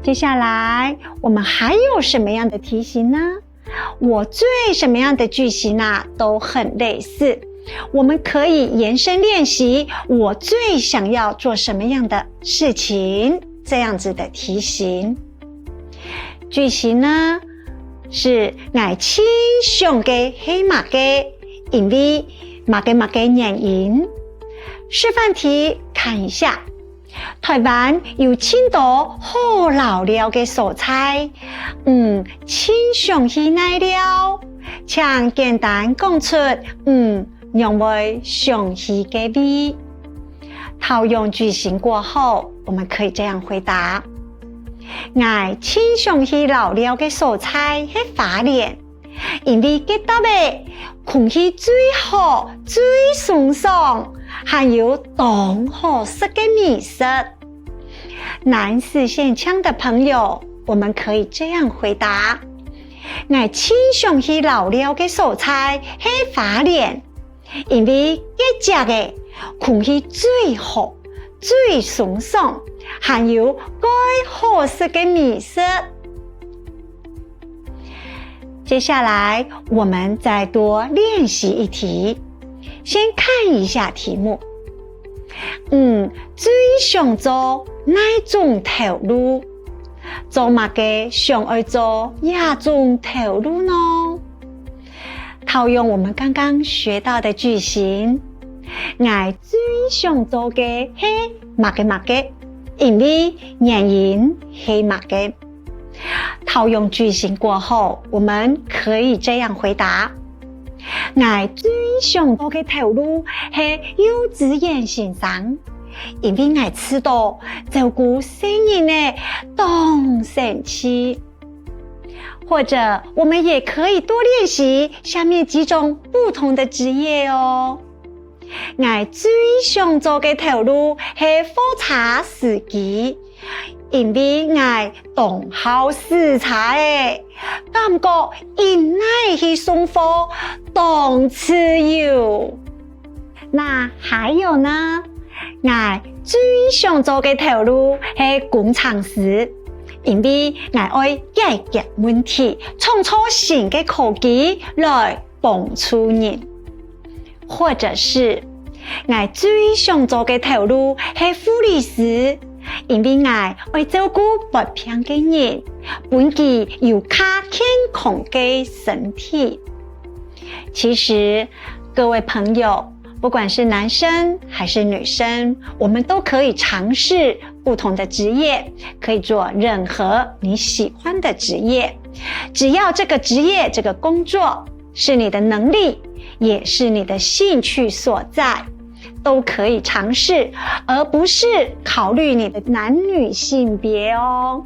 接下来我们还有什么样的题型呢？我最什么样的句型都很类似，我们可以延伸练习我最想要做什么样的事情，这样子的题型。句型呢是我亲想嘅係乜嘅，因為乜嘅原因。示範題看一下，台灣有很多好老料嘅蔬菜，親想去哪了？請簡單講出，讓我想去嘅味。套用句型過後，我們可以這樣回答：我親想去老料嘅蔬菜係花蓮，因為嗰度嘅空氣最好、最清爽，還有當好食嘅美食。南四縣腔的朋友，我們可以這樣回答：我親想去老料嘅蔬菜係花蓮，因為嗰隻嘅空氣最好、最清爽，還有該好食嘅美食。接下來我們再多練習一題，先看一下題目。最想做哪種頭路？做乜嘅想要做哪種頭路呢？套用我們剛剛學到的句型，我最想做嘅係乜嘅，因為原因係乜嘅。套用句型過後，我們可以這樣回答：我最想做嘅頭路係幼稚園先生，因為我知道照顧成人嘅當神奇。或者我們也可以多練習下面幾種不同的職業哦。我最想做嘅頭路係貨車司機，因為我懂好視察感覺因愛去送貨當自由。那還有呢？我最想做嘅頭路係工程師，因為我愛解決問題，創造新嘅科技來幫助人。或者是我最想做嘅頭路係護理師，因為我愛照顧疾病嘅人，本佢有較健康嘅身體。其實各位朋友，不管是男生還是女生，我們都可以嘗試不同的職業，可以做任何你喜歡的職業，只要這個職業、這個工作是你的能力，也是你的興趣所在，都可以嘗試，而不是考慮你的男女性別哦。